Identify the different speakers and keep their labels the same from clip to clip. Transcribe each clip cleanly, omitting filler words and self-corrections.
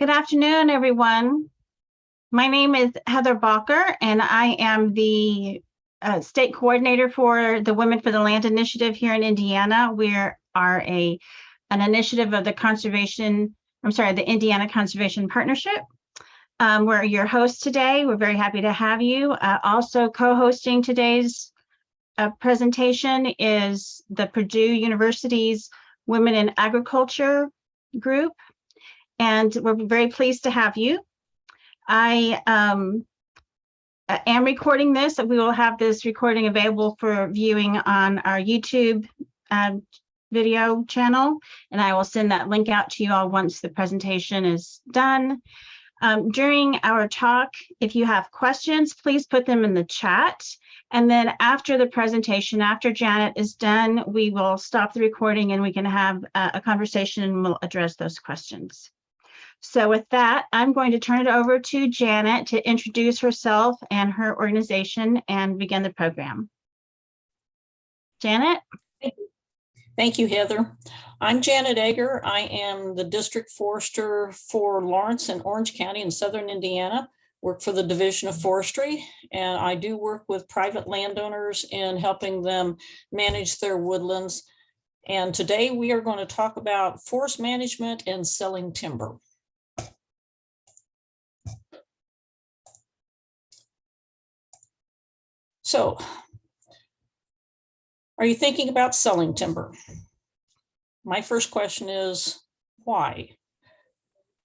Speaker 1: Good afternoon, everyone. My name is Heather Balker, and I am the state coordinator for the Women for the Land initiative here in Indiana. We are an initiative of the the Indiana Conservation Partnership. We're your hosts today. We're very happy to have you. Also co-hosting today's presentation is the Purdue University's Women in Agriculture group. And we're very pleased to have you. I am recording this, and we will have this recording available for viewing on our YouTube video channel, and I will send that link out to you all once the presentation is done. During our talk, if you have questions, please put them in the chat. And then after the presentation, after Janet is done, we will stop the recording and we can have a conversation and we'll address those questions. So with that, I'm going to turn it over to Janet to introduce herself and her organization and begin the program. Janet?
Speaker 2: Thank you, Heather. I'm Janet Eger. I am the district forester for Lawrence and Orange County in Southern Indiana, work for the Division of Forestry, and I do work with private landowners in helping them manage their woodlands. And today we are going to talk about forest management and selling timber. So, are you thinking about selling timber? My first question is, why?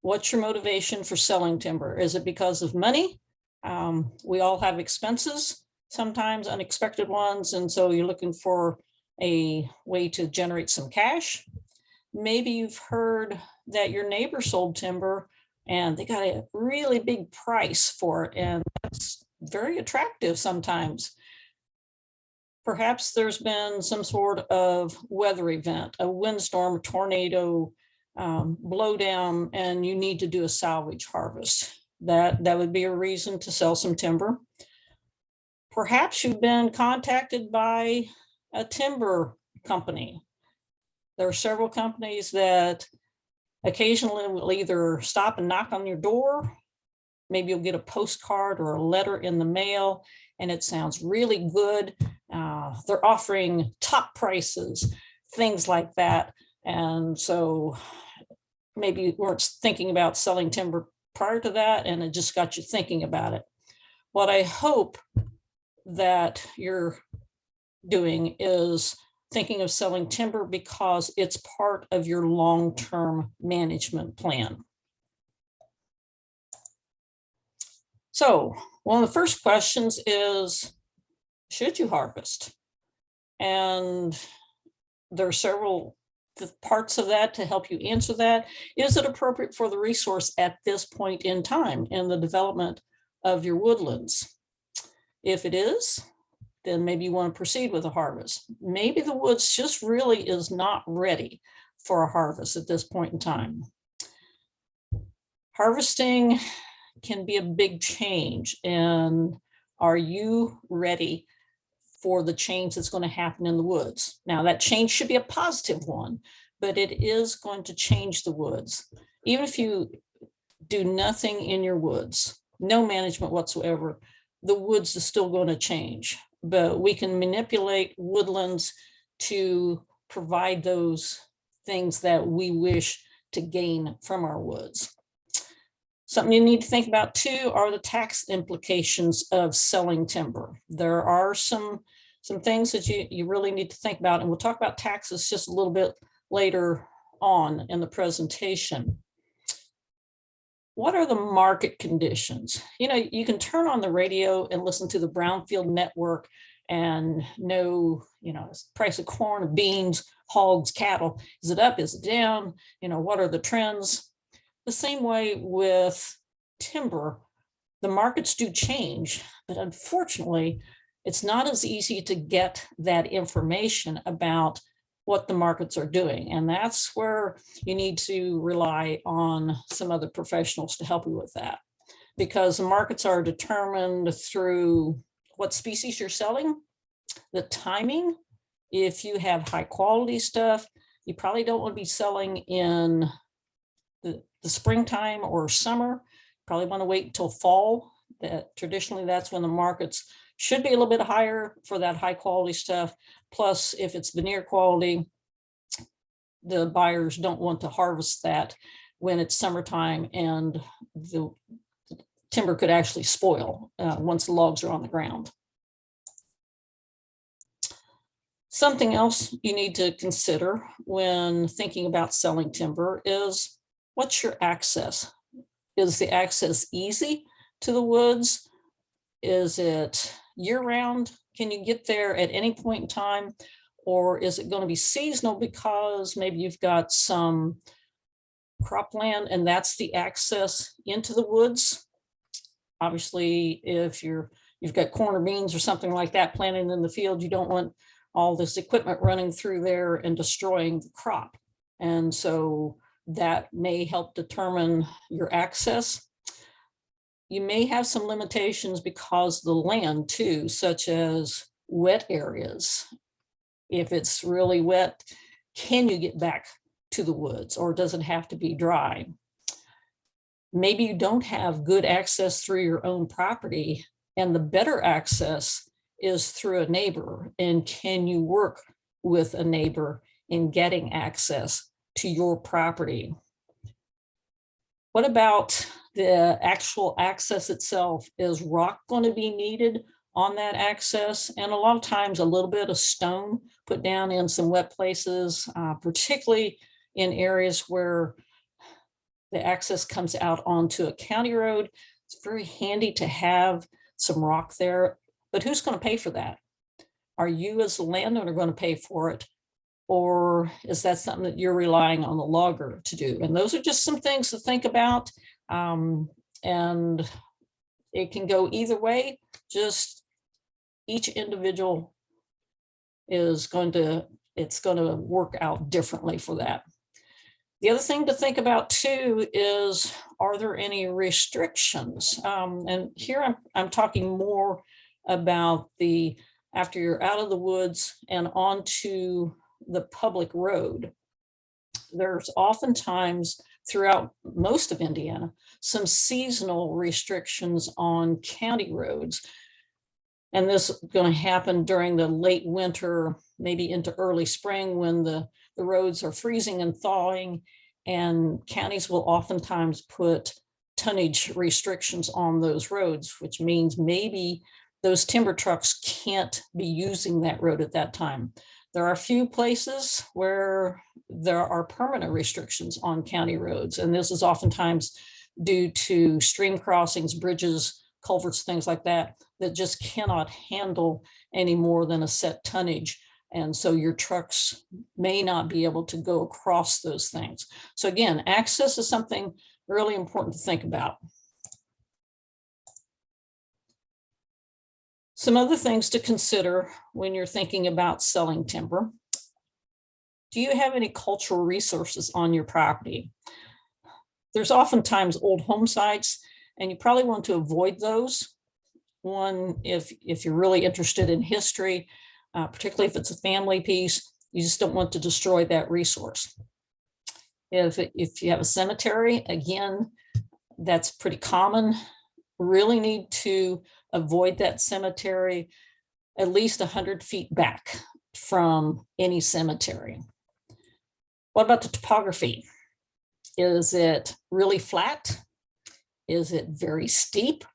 Speaker 2: What's your motivation for selling timber? Is it because of money? We all have expenses, sometimes unexpected ones, and so you're looking for a way to generate some cash. Maybe you've heard that your neighbor sold timber and they got a really big price for it, and that's very attractive sometimes. Perhaps there's been some sort of weather event, a windstorm, a tornado, blowdown, and you need to do a salvage harvest. That would be a reason to sell some timber. Perhaps you've been contacted by a timber company. There are several companies that occasionally will either stop and knock on your door. Maybe you'll get a postcard or a letter in the mail, and it sounds really good. They're offering top prices, things like that. And so maybe you weren't thinking about selling timber prior to that, and it just got you thinking about it. What I hope that you're doing is thinking of selling timber because it's part of your long-term management plan. So one of the first questions is, should you harvest? And there are several parts of that to help you answer that. Is it appropriate for the resource at this point in time in the development of your woodlands? If it is, then maybe you want to proceed with a harvest. Maybe the woods just really is not ready for a harvest at this point in time. Harvesting can be a big change, and are you ready for the change that's going to happen in the woods? Now, that change should be a positive one, but it is going to change the woods. Even if you do nothing in your woods, no management whatsoever, the woods is still going to change. But we can manipulate woodlands to provide those things that we wish to gain from our woods. Something you need to think about too are the tax implications of selling timber. There are some things that you really need to think about, and we'll talk about taxes just a little bit later on in the presentation. What are the market conditions? You know, you can turn on the radio and listen to the Brownfield Network and know, price of corn, beans, hogs, cattle. Is it up? Is it down? What are the trends? The same way with timber, the markets do change, but unfortunately, it's not as easy to get that information about what the markets are doing. And that's where you need to rely on some other professionals to help you with that, because the markets are determined through what species you're selling, the timing. If you have high quality stuff, you probably don't want to be selling in the the springtime or summer, probably want to wait until fall. That traditionally that's when the markets should be a little bit higher for that high quality stuff. Plus, if it's veneer quality, the buyers don't want to harvest that when it's summertime and the timber could actually spoil once the logs are on the ground. Something else you need to consider when thinking about selling timber is, what's your access? Is the access easy to the woods? Is it year-round? Can you get there at any point in time? Or is it going to be seasonal because maybe you've got some cropland and that's the access into the woods? Obviously, if you've got corn or beans or something like that planted in the field, you don't want all this equipment running through there and destroying the crop. And so that may help determine your access. You may have some limitations because of the land too, such as wet areas. If it's really wet, can you get back to the woods, or does it have to be dry? Maybe you don't have good access through your own property, and the better access is through a neighbor. And can you work with a neighbor in getting access to your property? What about the actual access itself? Is rock going to be needed on that access? And a lot of times a little bit of stone put down in some wet places, particularly in areas where the access comes out onto a county road. It's very handy to have some rock there, but who's going to pay for that? Are you as the landowner going to pay for it? Or is that something that you're relying on the logger to do? And those are just some things to think about. And it can go either way. Just each individual it's going to work out differently for that. The other thing to think about too is, are there any restrictions? And here I'm talking more about after you're out of the woods and onto the public road. There's oftentimes throughout most of Indiana some seasonal restrictions on county roads. And this is going to happen during the late winter, maybe into early spring, when the roads are freezing and thawing, and counties will oftentimes put tonnage restrictions on those roads, which means maybe those timber trucks can't be using that road at that time. There are a few places where there are permanent restrictions on county roads, and this is oftentimes due to stream crossings, bridges, culverts, things like that, that just cannot handle any more than a set tonnage. And so your trucks may not be able to go across those things. So again, access is something really important to think about. Some other things to consider when you're thinking about selling timber. Do you have any cultural resources on your property? There's oftentimes old home sites, and you probably want to avoid those. One, if you're really interested in history, particularly if it's a family piece, you just don't want to destroy that resource. If you have a cemetery, again, that's pretty common. Really need to avoid that cemetery at least 100 feet back from any cemetery. What about the topography? Is it really flat? Is it very steep?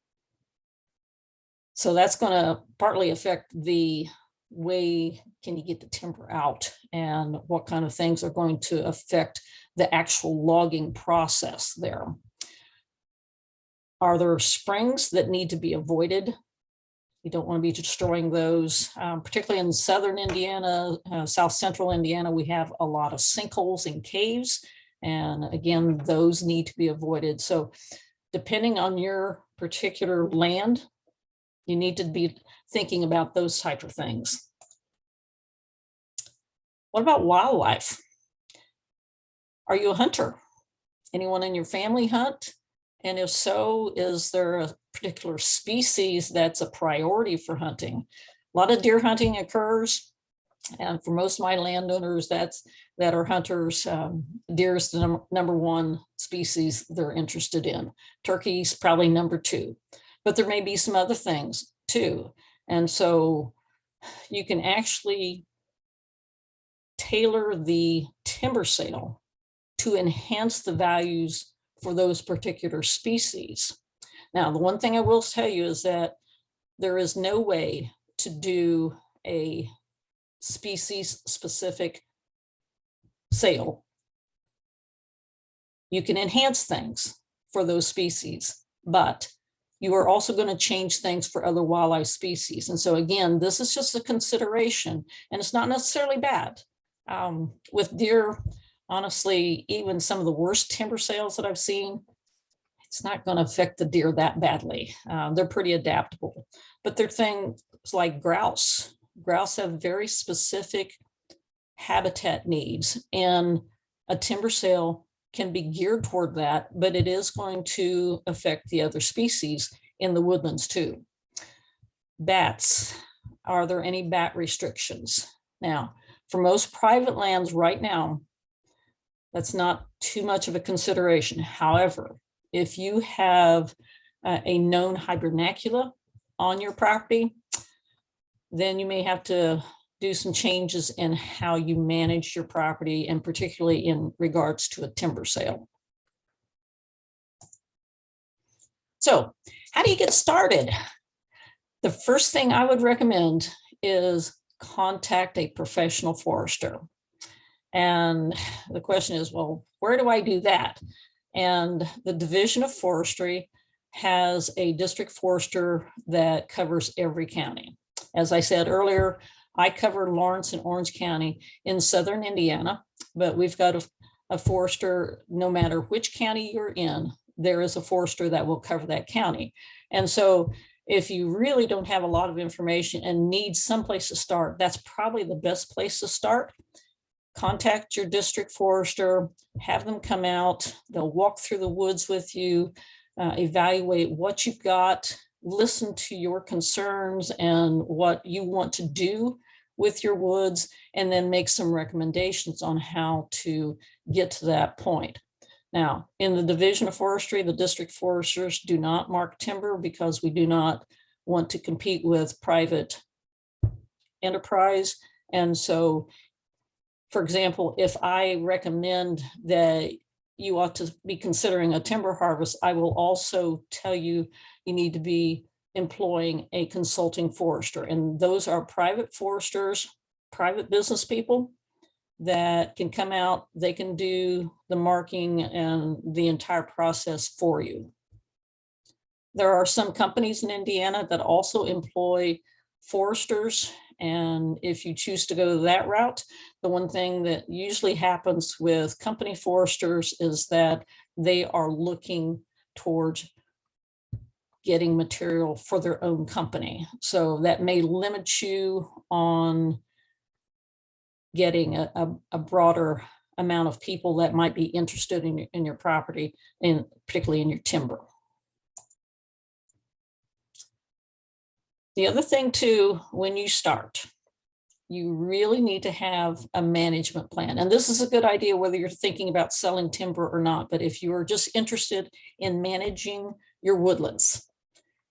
Speaker 2: So that's going to partly affect the way can you get the timber out, and what kind of things are going to affect the actual logging process there. Are there springs that need to be avoided? You don't want to be destroying those, particularly in southern Indiana, south central Indiana. We have a lot of sinkholes and caves, and again, those need to be avoided. So depending on your particular land, you need to be thinking about those type of things. What about wildlife? Are you a hunter? Anyone in your family hunt? And if so, is there a particular species that's a priority for hunting? A lot of deer hunting occurs, and for most of my landowners, that's that are hunters. Deer is the number one species they're interested in. Turkey's probably number two, but there may be some other things too. And so you can actually tailor the timber sale to enhance the values for those particular species. Now, the one thing I will tell you is that there is no way to do a species specific sale. You can enhance things for those species, but you are also going to change things for other wildlife species. And so again, this is just a consideration, and it's not necessarily bad. With deer, honestly, even some of the worst timber sales that I've seen, it's not going to affect the deer that badly. They're pretty adaptable, but they're things like grouse. Grouse have very specific habitat needs, and a timber sale can be geared toward that, but it is going to affect the other species in the woodlands too. Bats, are there any bat restrictions? Now, for most private lands right now, that's not too much of a consideration. However, if you have a known hibernacula on your property, then you may have to do some changes in how you manage your property, and particularly in regards to a timber sale. So how do you get started? The first thing I would recommend is contact a professional forester. And the question is, well, where do I do that? And the Division of Forestry has a district forester that covers every county. As I said earlier, I cover Lawrence and Orange County in southern Indiana, but we've got a forester, no matter which county you're in, there is a forester that will cover that county. And so if you really don't have a lot of information and need someplace to start, that's probably the best place to start. Contact your district forester, have them come out, they'll walk through the woods with you, evaluate what you've got, listen to your concerns and what you want to do with your woods, and then make some recommendations on how to get to that point. Now, in the Division of Forestry, the district foresters do not mark timber because we do not want to compete with private enterprise. And so, for example, if I recommend that you ought to be considering a timber harvest, I will also tell you you need to be employing a consulting forester. And those are private foresters, private business people that can come out, they can do the marking and the entire process for you. There are some companies in Indiana that also employ foresters. And if you choose to go that route, the one thing that usually happens with company foresters is that they are looking towards getting material for their own company. So that may limit you on getting a broader amount of people that might be interested in your property, and particularly in your timber. The other thing too, when you start, you really need to have a management plan. And this is a good idea whether you're thinking about selling timber or not, but if you are just interested in managing your woodlands,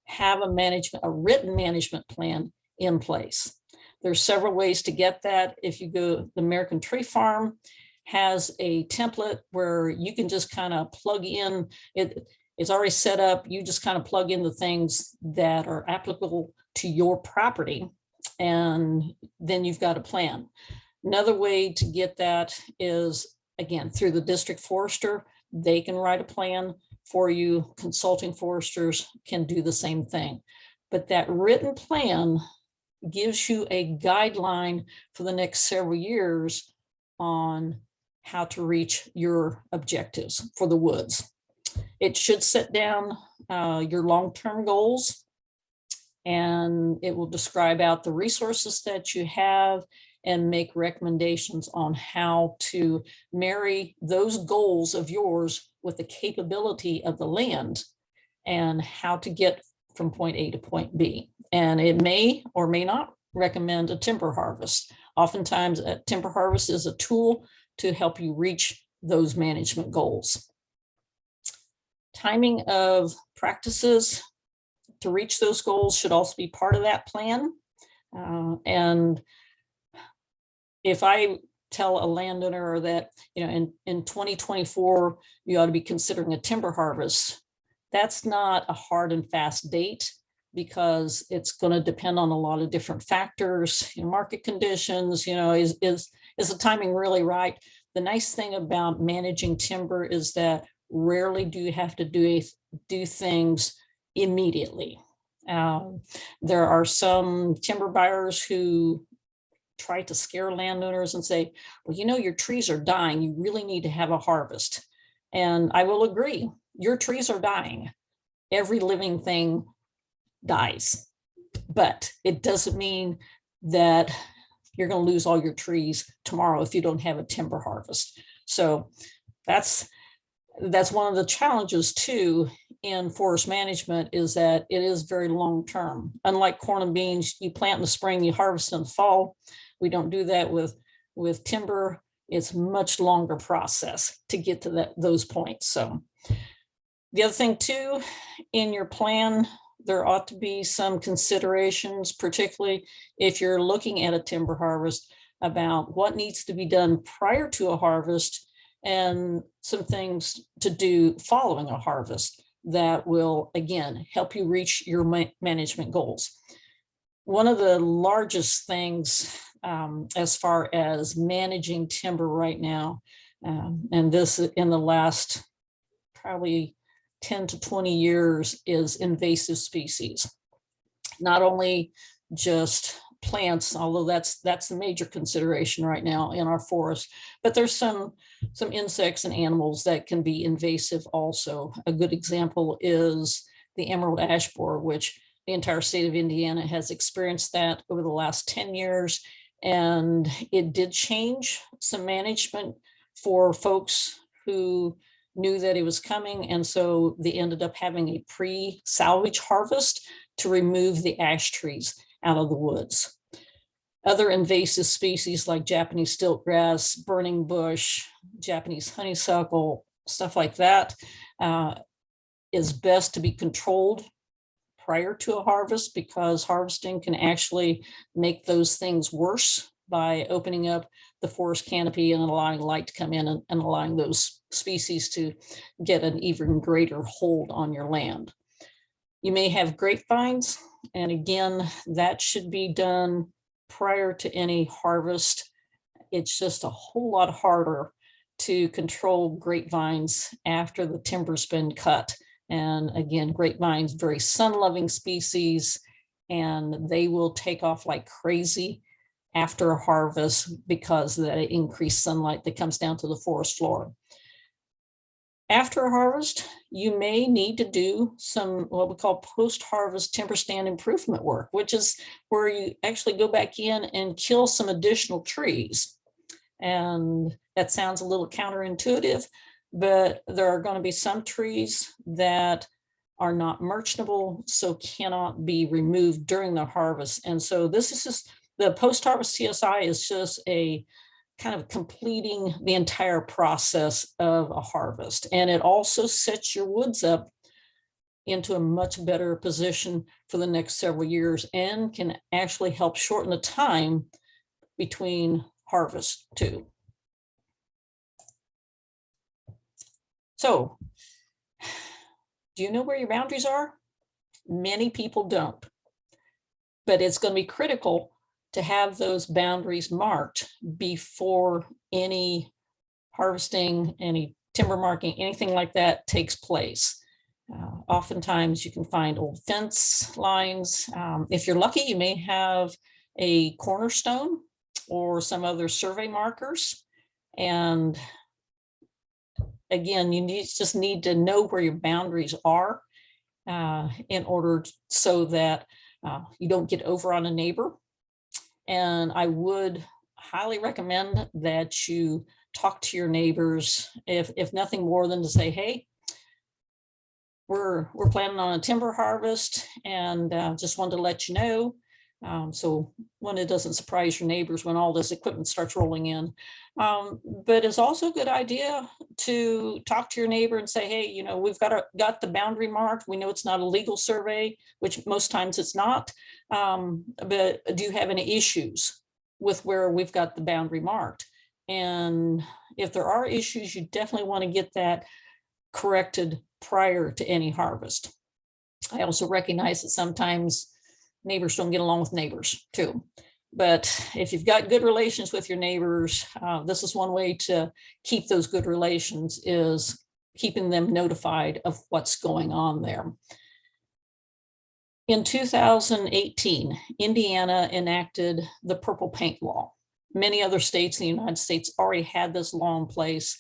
Speaker 2: have a written management plan in place. There's several ways to get that. If you go, the American Tree Farm has a template where you can just kind of plug in, it's already set up. You just kind of plug in the things that are applicable to your property, and then you've got a plan. Another way to get that is, again, through the district forester. They can write a plan for you. Consulting foresters can do the same thing. But that written plan gives you a guideline for the next several years on how to reach your objectives for the woods. It should set down your long-term goals, and it will describe out the resources that you have and make recommendations on how to marry those goals of yours with the capability of the land and how to get from point A to point B. And it may or may not recommend a timber harvest. Oftentimes a timber harvest is a tool to help you reach those management goals. Timing of practices to reach those goals should also be part of that plan. And if I tell a landowner that, in 2024, you ought to be considering a timber harvest, that's not a hard and fast date, because it's going to depend on a lot of different factors, market conditions, is the timing really right? The nice thing about managing timber is that rarely do you have to do things immediately. There are some timber buyers who try to scare landowners and say, well, your trees are dying. You really need to have a harvest. And I will agree, your trees are dying. Every living thing dies, but it doesn't mean that you're going to lose all your trees tomorrow if you don't have a timber harvest. So that's one of the challenges too in forest management, is that it is very long-term. Unlike corn and beans, you plant in the spring, you harvest in the fall. We don't do that with timber. It's much longer process to get to those points. So the other thing too, in your plan, there ought to be some considerations, particularly if you're looking at a timber harvest, about what needs to be done prior to a harvest and some things to do following a harvest that will, again, help you reach your management goals. One of the largest things as far as managing timber right now, and this in the last probably 10 to 20 years, is invasive species. Not only just plants, although that's the major consideration right now in our forest, but there's some insects and animals that can be invasive also. A good example is the emerald ash borer, which the entire state of Indiana has experienced that over the last 10 years. And it did change some management for folks who knew that it was coming. And so they ended up having a pre-salvage harvest to remove the ash trees out of the woods. Other invasive species like Japanese stiltgrass, burning bush, Japanese honeysuckle, stuff like that, is best to be controlled prior to a harvest, because harvesting can actually make those things worse by opening up the forest canopy and allowing light to come in and allowing those species to get an even greater hold on your land. You may have grapevines, and again, that should be done prior to any harvest. It's just a whole lot harder to control grapevines after the timber's been cut. And again, grapevines, very sun-loving species, and they will take off like crazy after a harvest because of that increased sunlight that comes down to the forest floor. After a harvest, you may need to do some what we call post-harvest timber stand improvement work, which is where you actually go back in and kill some additional trees. And that sounds a little counterintuitive, but there are going to be some trees that are not merchantable, so cannot be removed during the harvest. And so this is just, the post-harvest TSI is just a kind of completing the entire process of a harvest. And it also sets your woods up into a much better position for the next several years, and can actually help shorten the time between harvest too. So, do you know where your boundaries are? Many people don't, but it's going to be critical to have those boundaries marked before any harvesting, any timber marking, anything like that takes place. Oftentimes you can find old fence lines. If you're lucky, you may have a cornerstone or some other survey markers. And again, you just need to know where your boundaries are in order so that you don't get over on a neighbor. And I would highly recommend that you talk to your neighbors, if nothing more than to say, hey, we're planning on a timber harvest, and just wanted to let you know So one, it doesn't surprise your neighbors when all this equipment starts rolling in. But it's also a good idea to talk to your neighbor and say, hey, you know, we've got the boundary marked. We know it's not a legal survey, which most times it's not. But do you have any issues with where we've got the boundary marked? And if there are issues, you definitely want to get that corrected prior to any harvest. I also recognize that sometimes neighbors don't get along with neighbors too. But if you've got good relations with your neighbors, this is one way to keep those good relations, is keeping them notified of what's going on there. In 2018, Indiana enacted the purple paint law. Many other states in the United States already had this law in place.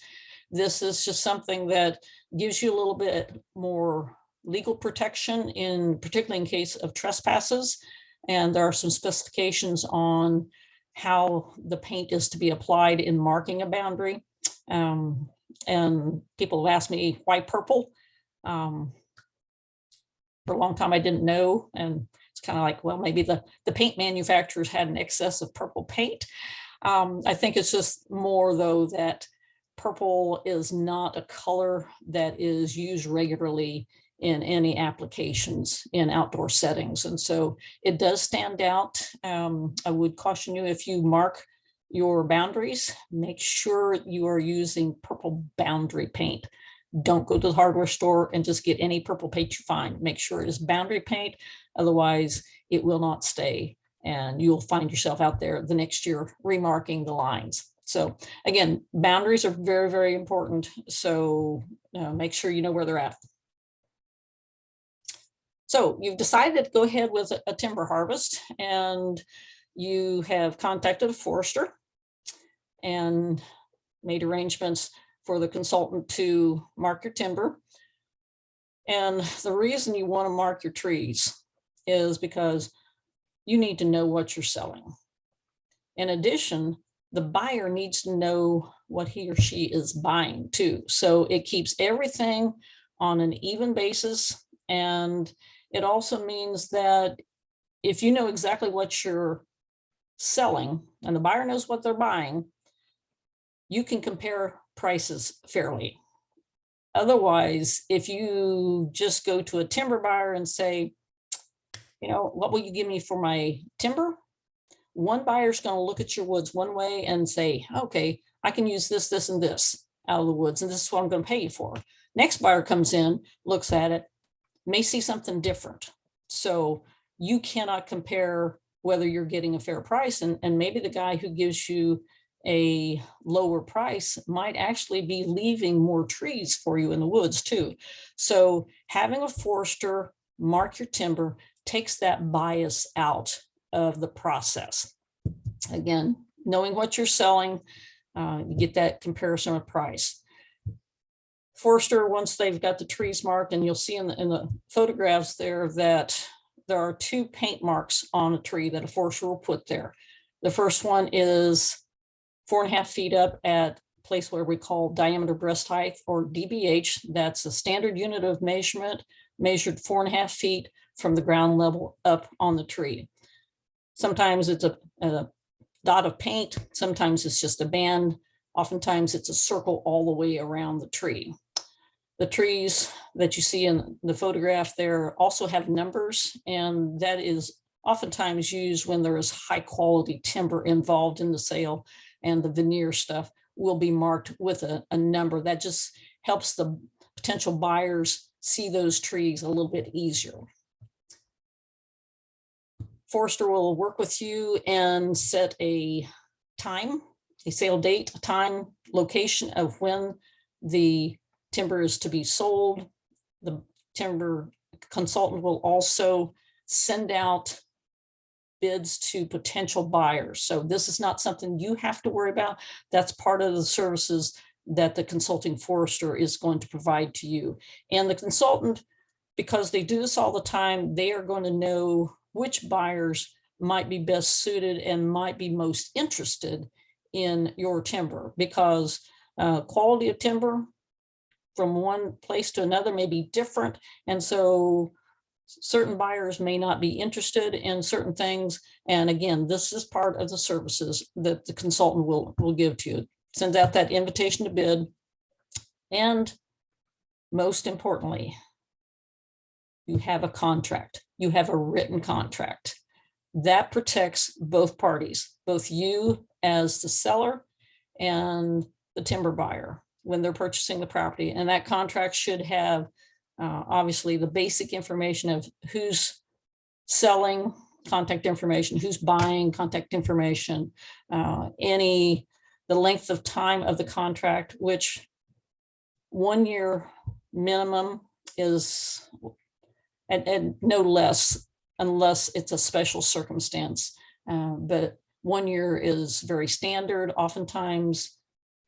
Speaker 2: This is just something that gives you a little bit more legal protection, particularly in case of trespasses. And there are some specifications on how the paint is to be applied in marking a boundary. And people have asked me, why purple? For a long time, I didn't know. And it's kind of like, well, maybe the paint manufacturers had an excess of purple paint. I think it's just more, though, that purple is not a color that is used regularly in any applications in outdoor settings. And so it does stand out. I would caution you, if you mark your boundaries, make sure you are using purple boundary paint. Don't go to the hardware store and just get any purple paint you find. Make sure it is boundary paint. Otherwise, it will not stay. And you'll find yourself out there the next year remarking the lines. So again, boundaries are very, very important. So make sure you know where they're at. So you've decided to go ahead with a timber harvest, and you have contacted a forester and made arrangements for the consultant to mark your timber. And the reason you want to mark your trees is because you need to know what you're selling. In addition, the buyer needs to know what he or she is buying too. So it keeps everything on an even basis. And it also means that if you know exactly what you're selling and the buyer knows what they're buying, you can compare prices fairly. Otherwise, if you just go to a timber buyer and say, you know, what will you give me for my timber? One buyer's going to look at your woods one way and say, okay, I can use this, this, and this out of the woods, and this is what I'm going to pay you for. Next buyer comes in, looks at it, may see something different. So you cannot compare whether you're getting a fair price, and maybe the guy who gives you a lower price might actually be leaving more trees for you in the woods too. So having a forester mark your timber takes that bias out of the process. Again, knowing what you're selling, you get that comparison of price. Forester, once they've got the trees marked, and you'll see in the photographs there that there are two paint marks on a tree that a forester will put there. The first one is 4.5 feet up at a place where we call diameter breast height, or DBH. That's a standard unit of measurement, measured 4.5 feet from the ground level up on the tree. Sometimes it's a dot of paint. Sometimes it's just a band. Oftentimes it's a circle all the way around the tree. The trees that you see in the photograph there also have numbers, and that is oftentimes used when there is high quality timber involved in the sale, and the veneer stuff will be marked with a number. That just helps the potential buyers see those trees a little bit easier. Forester will work with you and set a time, a sale date, a time, location of when the timber is to be sold. The timber consultant will also send out bids to potential buyers. So this is not something you have to worry about. That's part of the services that the consulting forester is going to provide to you. And the consultant, because they do this all the time, they are going to know which buyers might be best suited and might be most interested in your timber, because quality of timber from one place to another may be different. And so certain buyers may not be interested in certain things. And again, this is part of the services that the consultant will give to you. Send out that invitation to bid. And most importantly, you have a contract. You have a written contract that protects both parties, both you as the seller and the timber buyer when they're purchasing the property. And that contract should have obviously the basic information of who's selling, contact information, who's buying, contact information, the length of time of the contract, which 1 year minimum is, and no less, unless it's a special circumstance. But 1 year is very standard. Oftentimes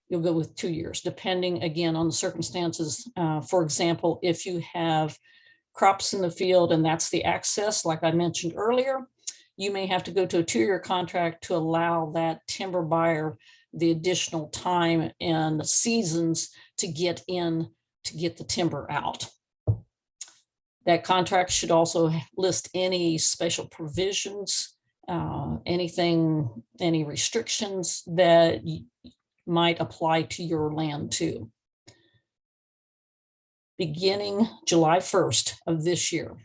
Speaker 2: you'll go with 2 years, depending again on the circumstances. For example, if you have crops in the field and that's the access, like I mentioned earlier, you may have to go to a 2-year contract to allow that timber buyer the additional time and seasons to get in to get the timber out. That contract should also list any special provisions, any restrictions that might apply to your land too. Beginning July 1st of this year,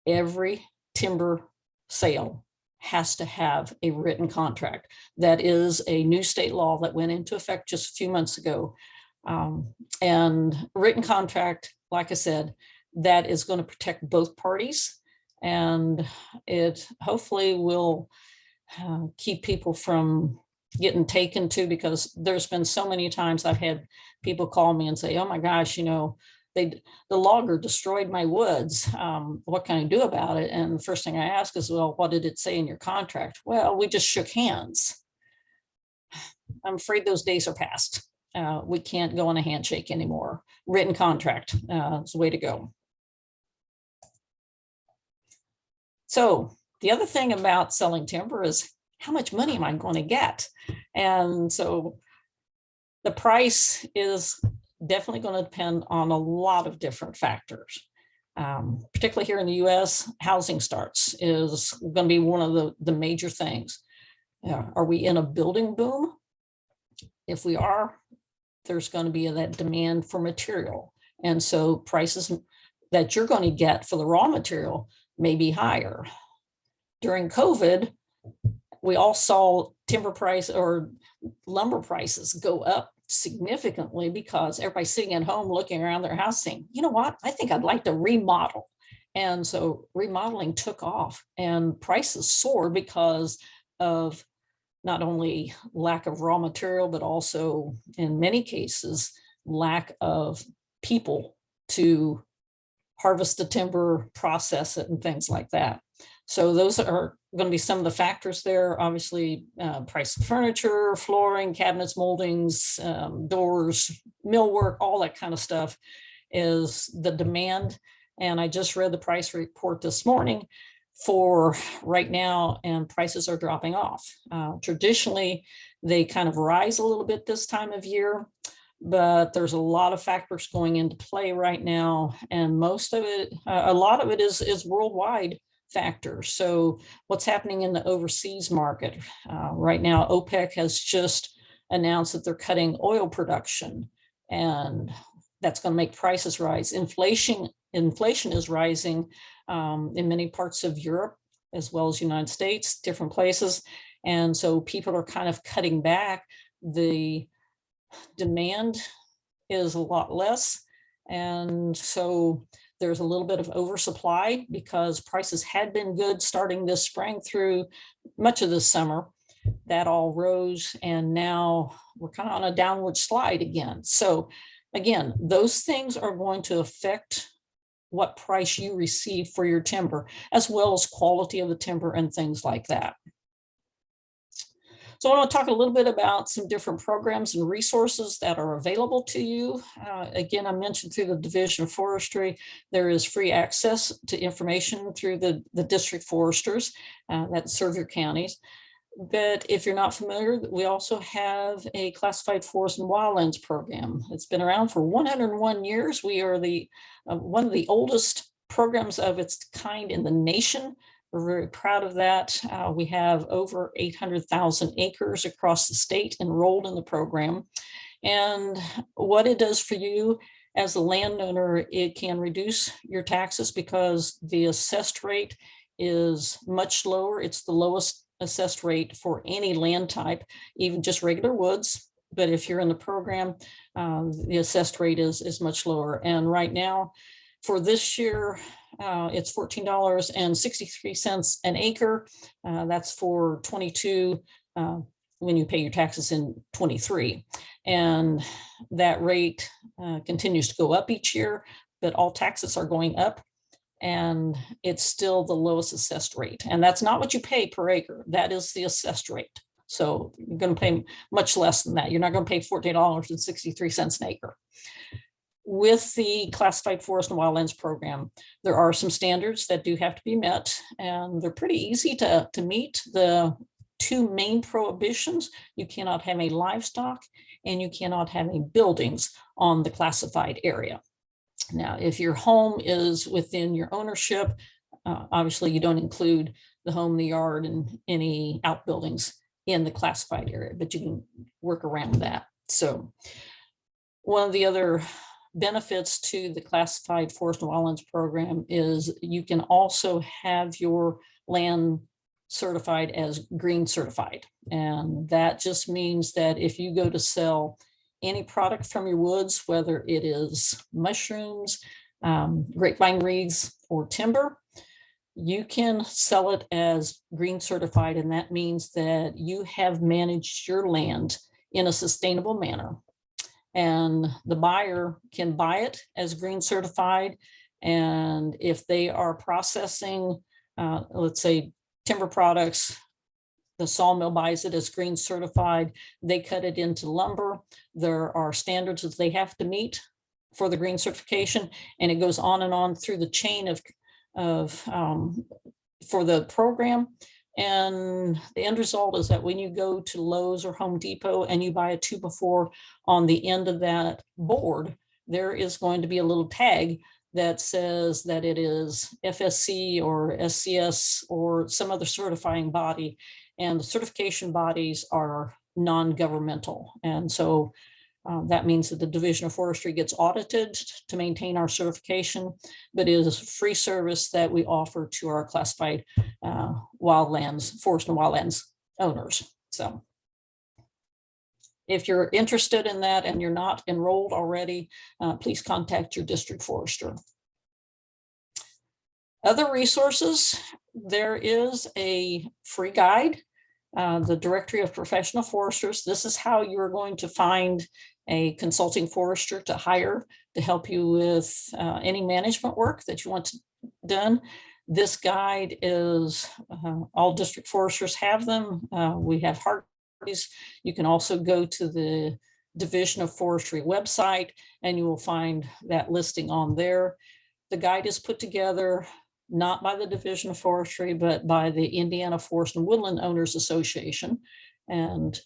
Speaker 2: every timber sale has to have a written contract. That is a new state law that went into effect just a few months ago. And written contract, like I said, that is going to protect both parties, and it hopefully will keep people from getting taken to, because there's been so many times I've had people call me and say, oh my gosh, the logger destroyed my woods. What can I do about it? And the first thing I ask is, well, what did it say in your contract? Well, we just shook hands. I'm afraid those days are past. We can't go on a handshake anymore. Written contract is the way to go. So the other thing about selling timber is, how much money am I going to get? And so the price is definitely going to depend on a lot of different factors. Particularly here in the US, housing starts is going to be one of the major things. Are we in a building boom? If we are, there's going to be that demand for material. And so prices that you're going to get for the raw material may be higher. During COVID, we all saw timber price or lumber prices go up significantly because everybody's sitting at home looking around their house saying, you know what, I think I'd like to remodel. And so remodeling took off and prices soared because of not only lack of raw material, but also in many cases, lack of people to harvest the timber, process it, and things like that. So those are going to be some of the factors there. Obviously, price of furniture, flooring, cabinets, moldings, doors, millwork, all that kind of stuff is the demand. And I just read the price report this morning for right now, and prices are dropping off. Traditionally, they kind of rise a little bit this time of year, but there's a lot of factors going into play right now. And most of it, a lot of it is worldwide factors. So what's happening in the overseas market right now, OPEC has just announced that they're cutting oil production, and that's going to make prices rise. Inflation is rising in many parts of Europe, as well as United States, different places. And so people are kind of cutting back. The demand is a lot less. And so there's a little bit of oversupply because prices had been good starting this spring through much of this summer. That all rose, and now we're kind of on a downward slide again. So again, those things are going to affect what price you receive for your timber, as well as quality of the timber and things like that. So I want to talk a little bit about some different programs and resources that are available to you. Again, I mentioned through the Division of Forestry, there is free access to information through the district foresters that serve your counties. But if you're not familiar, we also have a classified forest and wildlands program. It's been around for 101 years. We are one of the oldest programs of its kind in the nation. We're very proud of that. We have over 800,000 acres across the state enrolled in the program. And what it does for you as a landowner, it can reduce your taxes because the assessed rate is much lower. It's the lowest assessed rate for any land type, even just regular woods. But if you're in the program, the assessed rate is much lower. And right now, for this year, it's $14.63 an acre. That's for 22 when you pay your taxes in 23. And that rate continues to go up each year, but all taxes are going up. And it's still the lowest assessed rate. And that's not what you pay per acre. That is the assessed rate. So you're going to pay much less than that. You're not going to pay $14.63 an acre. With the Classified Forest and Wildlands program, there are some standards that do have to be met, and they're pretty easy to meet. The two main prohibitions: you cannot have any livestock and you cannot have any buildings on the classified area. Now, if your home is within your ownership, obviously you don't include the home, the yard, and any outbuildings in the classified area, but you can work around that. So one of the other benefits to the Classified Forest and Wildlands program is you can also have your land certified as green certified. And that just means that if you go to sell any product from your woods, whether it is mushrooms, grapevine wreaths, or timber, you can sell it as green certified. And that means that you have managed your land in a sustainable manner. And the buyer can buy it as green certified. And if they are processing, let's say, timber products, the sawmill buys it as green certified, they cut it into lumber. There are standards that they have to meet for the green certification, and it goes on and on through the chain for the program. And the end result is that when you go to Lowe's or Home Depot and you buy a 2x4, on the end of that board, there is going to be a little tag that says that it is FSC or SCS or some other certifying body. And the certification bodies are non-governmental. And so that means that the Division of Forestry gets audited to maintain our certification, but it is a free service that we offer to our classified wildlands, forest and wildlands owners. So if you're interested in that and you're not enrolled already, please contact your district forester. Other resources, there is a free guide, the Directory of Professional Foresters. This is how you're going to find a consulting forester to hire to help you with any management work that you want done. This guide is, all district foresters have them. We have hard copies. You can also go to the Division of Forestry website and you will find that listing on there. The guide is put together not by the Division of Forestry, but by the Indiana Forest and Woodland Owners Association. And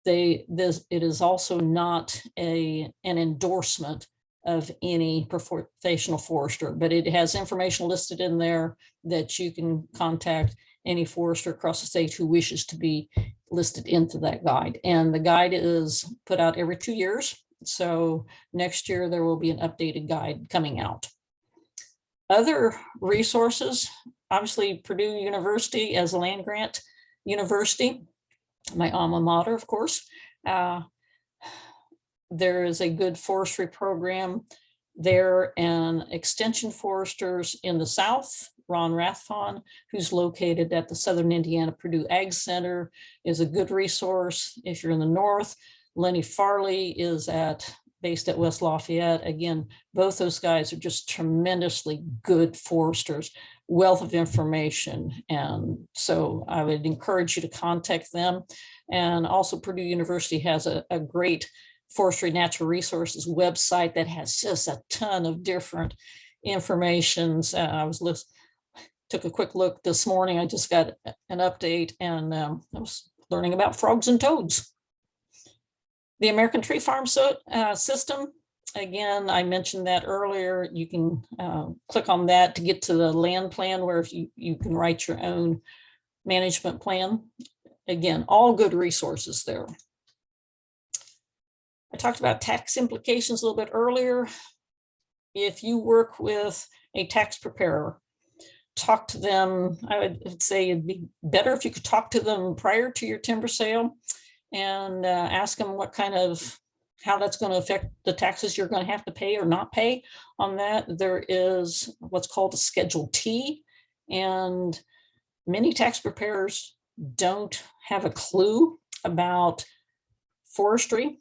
Speaker 2: it is also not an endorsement of any professional forester, but it has information listed in there that you can contact any forester across the state who wishes to be listed into that guide. And the guide is put out every 2 years. So next year there will be an updated guide coming out. Other resources, obviously Purdue University as a land grant university, my alma mater, of course. There is a good forestry program there, and extension foresters in the South, Ron Rathfon, who's located at the Southern Indiana Purdue Ag Center, is a good resource. If you're in the North, Lenny Farley is based at West Lafayette. Again, both those guys are just tremendously good foresters, wealth of information. And so I would encourage you to contact them. And also Purdue University has a great forestry natural resources website that has just a ton of different informations. Took a quick look this morning. I just got an update and I was learning about frogs and toads. The American Tree Farm system Again, I mentioned that earlier. You can click on that to get to the land plan where you can write your own management plan. Again, all good resources there. I talked about tax implications a little bit earlier. If you work with a tax preparer, talk to them. I would say it'd be better if you could talk to them prior to your timber sale and ask them what kind of, how that's going to affect the taxes you're going to have to pay or not pay on that. There is what's called a Schedule T, and many tax preparers don't have a clue about forestry,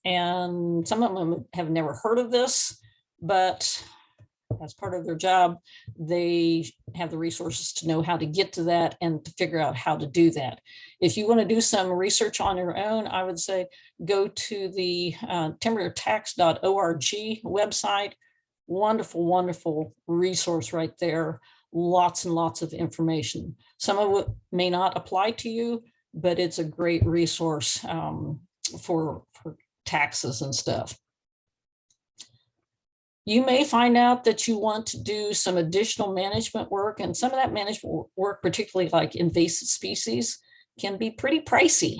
Speaker 2: and some of them have never heard of this, but as part of their job, they have the resources to know how to get to that and to figure out how to do that. If you want to do some research on your own, I would say go to the timbertax.org website. Wonderful, wonderful resource right there. Lots and lots of information. Some of it may not apply to you, but it's a great resource for taxes and stuff. You may find out that you want to do some additional management work, and some of that management work, particularly like invasive species, can be pretty pricey.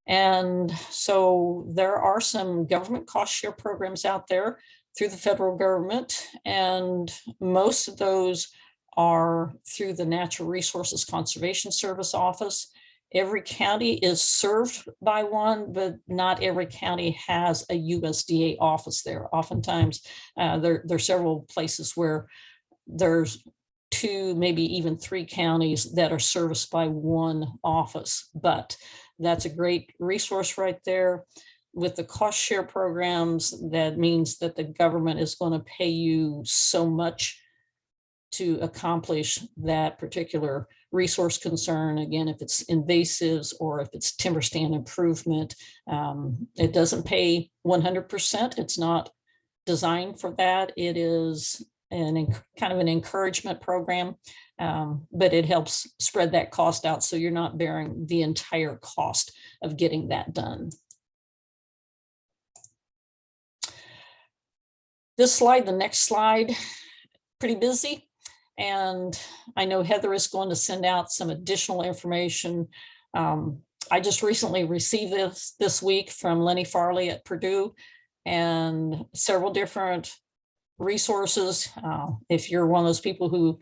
Speaker 2: And so there are some government cost share programs out there through the federal government, and most of those are through the Natural Resources Conservation Service office. Every county is served by one, but not every county has a USDA office there. Oftentimes, there are several places where there's 2, maybe even 3 counties that are serviced by one office, but that's a great resource right there. With the cost share programs, that means that the government is going to pay you so much to accomplish that particular resource concern. Again, if it's invasives or if it's timber stand improvement, it doesn't pay 100%. It's not designed for that. It is kind of an encouragement program, but it helps spread that cost out so you're not bearing the entire cost of getting that done. This slide, the next slide, pretty busy. And I know Heather is going to send out some additional information. I just recently received this week from Lenny Farley at Purdue, and several different resources. If you're one of those people who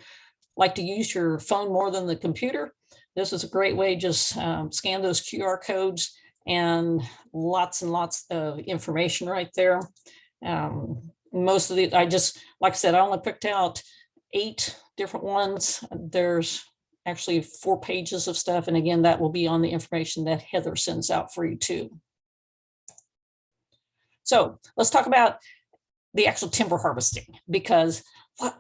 Speaker 2: like to use your phone more than the computer, this is a great way. Just scan those QR codes and lots of information right there. Most of the, like I said, I only picked out 8 different ones. There's actually 4 pages of stuff. And again, that will be on the information that Heather sends out for you too. So let's talk about the actual timber harvesting, because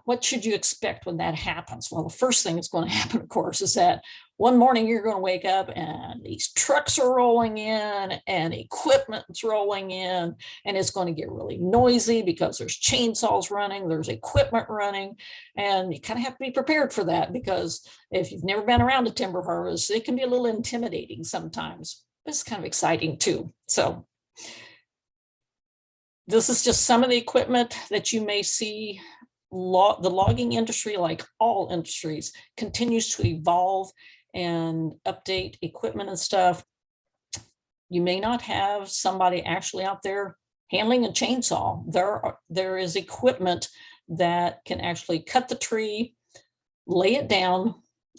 Speaker 2: what should you expect when that happens? Well, the first thing that's going to happen, of course, is that one morning you're going to wake up and these trucks are rolling in and equipment's rolling in, and it's going to get really noisy because there's chainsaws running, there's equipment running, and you kind of have to be prepared for that, because if you've never been around a timber harvest, it can be a little intimidating sometimes, but it's kind of exciting too. So this is just some of the equipment that you may see. The logging industry, like all industries, continues to evolve and update equipment and stuff. You may not have somebody actually out there handling a chainsaw. There is equipment that can actually cut the tree, lay it down,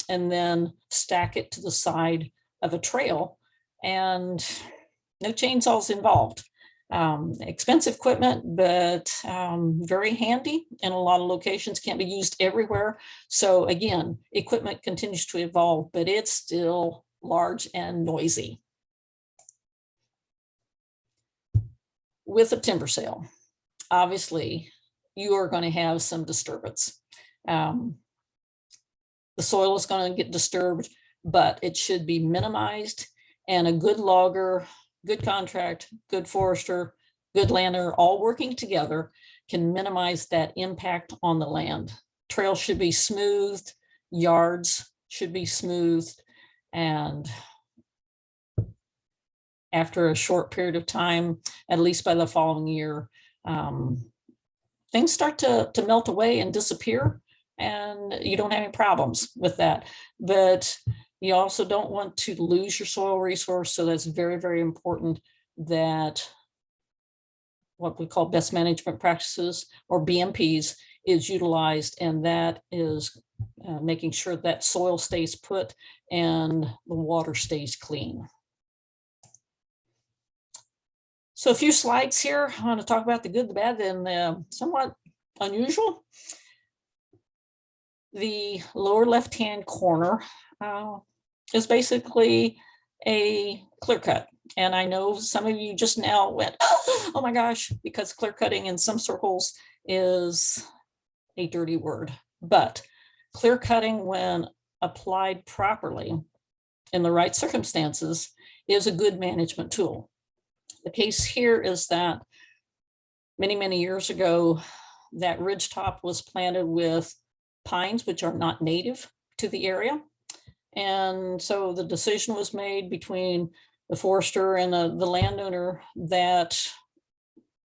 Speaker 2: and then stack it to the side of a trail, and no chainsaws involved. Expensive equipment, but very handy in a lot of locations, can't be used everywhere. So again, equipment continues to evolve, but it's still large and noisy. With a timber sale, obviously, you are going to have some disturbance. The soil is going to get disturbed, but it should be minimized, and a good logger, good contract, good forester, good landowner, all working together can minimize that impact on the land. Trails should be smoothed, yards should be smoothed, and after a short period of time, at least by the following year, things start to melt away and disappear, and you don't have any problems with that. But you also don't want to lose your soil resource. So that's very, very important that what we call best management practices, or BMPs, is utilized, and that is making sure that soil stays put and the water stays clean. So a few slides here. I want to talk about the good, the bad, and the somewhat unusual. The lower left-hand corner is basically a clear cut. And I know some of you just now went, oh my gosh, because clear cutting in some circles is a dirty word. But clear cutting, when applied properly in the right circumstances, is a good management tool. The case here is that many, many years ago, that ridgetop was planted with pines, which are not native to the area. And so the decision was made between the forester and the landowner that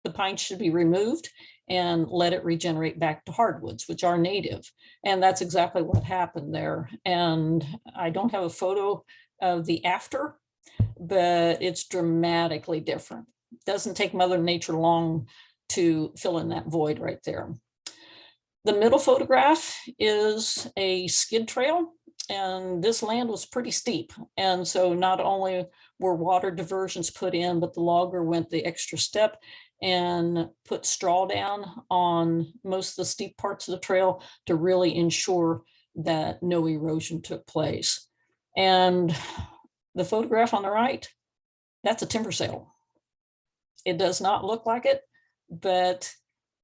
Speaker 2: the pine should be removed and let it regenerate back to hardwoods, which are native. And that's exactly what happened there. And I don't have a photo of the after, but it's dramatically different. It doesn't take Mother Nature long to fill in that void right there. The middle photograph is a skid trail, and this land was pretty steep. And so not only were water diversions put in, but the logger went the extra step and put straw down on most of the steep parts of the trail to really ensure that no erosion took place. And the photograph on the right, that's a timber sale. It does not look like it, but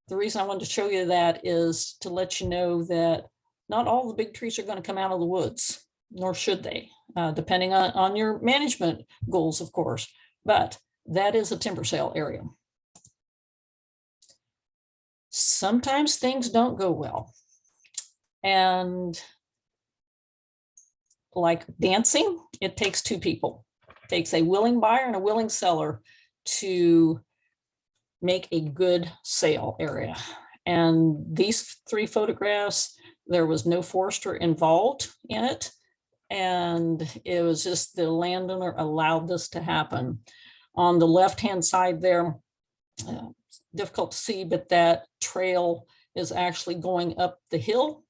Speaker 2: the reason I wanted to show you that is to let you know that not all the big trees are going to come out of the woods, nor should they, depending on your management goals, of course. But that is a timber sale area. Sometimes things don't go well. And like dancing, it takes two people. It takes a willing buyer and a willing seller to make a good sale area. And these three photographs, there was no forester involved in it. And it was just the landowner allowed this to happen. On the left-hand side there, difficult to see, but that trail is actually going up the hill.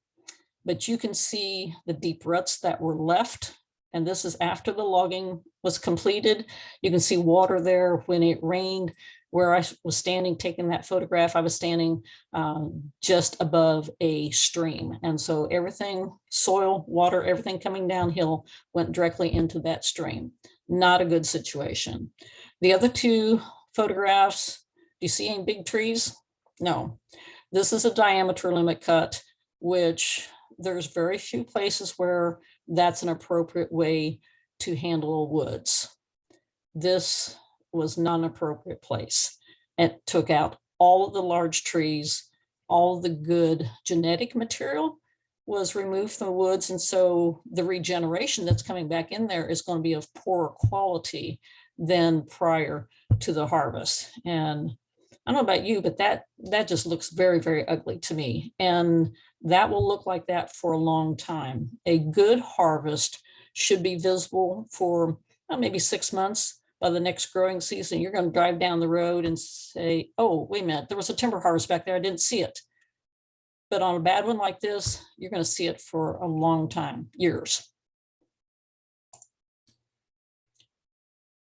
Speaker 2: But you can see the deep ruts that were left. And this is after the logging was completed. You can see water there when it rained. Where I was standing taking that photograph, I was standing just above a stream. And so everything, soil, water, everything coming downhill went directly into that stream. Not a good situation. The other two photographs, do you see any big trees? No. This is a diameter limit cut, which there's very few places where that's an appropriate way to handle woods. This was not an appropriate place. It took out all of the large trees, all of the good genetic material was removed from the woods. And so the regeneration that's coming back in there is going to be of poorer quality than prior to the harvest. And I don't know about you, but that just looks very, very ugly to me. And that will look like that for a long time. A good harvest should be visible for maybe 6 months. By the next growing season, you're going to drive down the road and say, oh, wait a minute, there was a timber harvest back there. I didn't see it. But on a bad one like this, you're going to see it for a long time, years.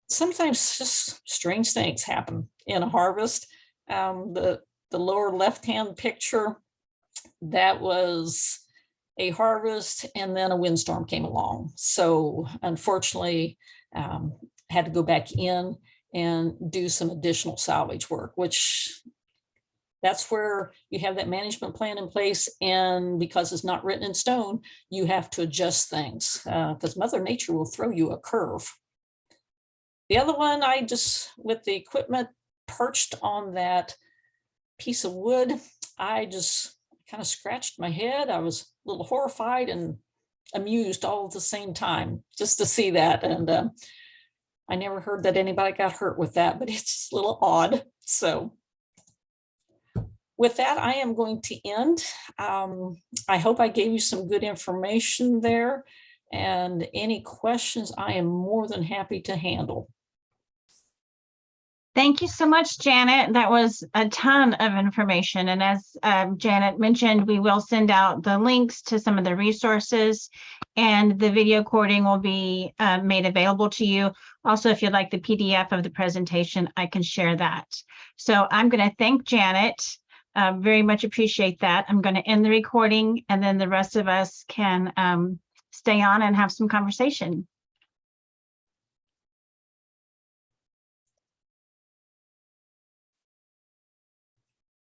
Speaker 2: Sometimes just strange things happen in a harvest. The lower left-hand picture, that was a harvest, and then a windstorm came along. So unfortunately, had to go back in and do some additional salvage work, which that's where you have that management plan in place. And because it's not written in stone, you have to adjust things because Mother Nature will throw you a curve. The other one, I just, with the equipment perched on that piece of wood, I just kind of scratched my head. I was a little horrified and amused all at the same time just to see that. And I never heard that anybody got hurt with that, but it's a little odd. So with that, I am going to end. I hope I gave you some good information there. And any questions, I am more than happy to handle.
Speaker 1: Thank you so much, Janet. That was a ton of information. And as Janet mentioned, we will send out the links to some of the resources, and the video recording will be made available to you. Also, if you'd like the PDF of the presentation, I can share that. So I'm going to thank Janet. Very much appreciate that. I'm going to end the recording, and then the rest of us can stay on and have some conversation.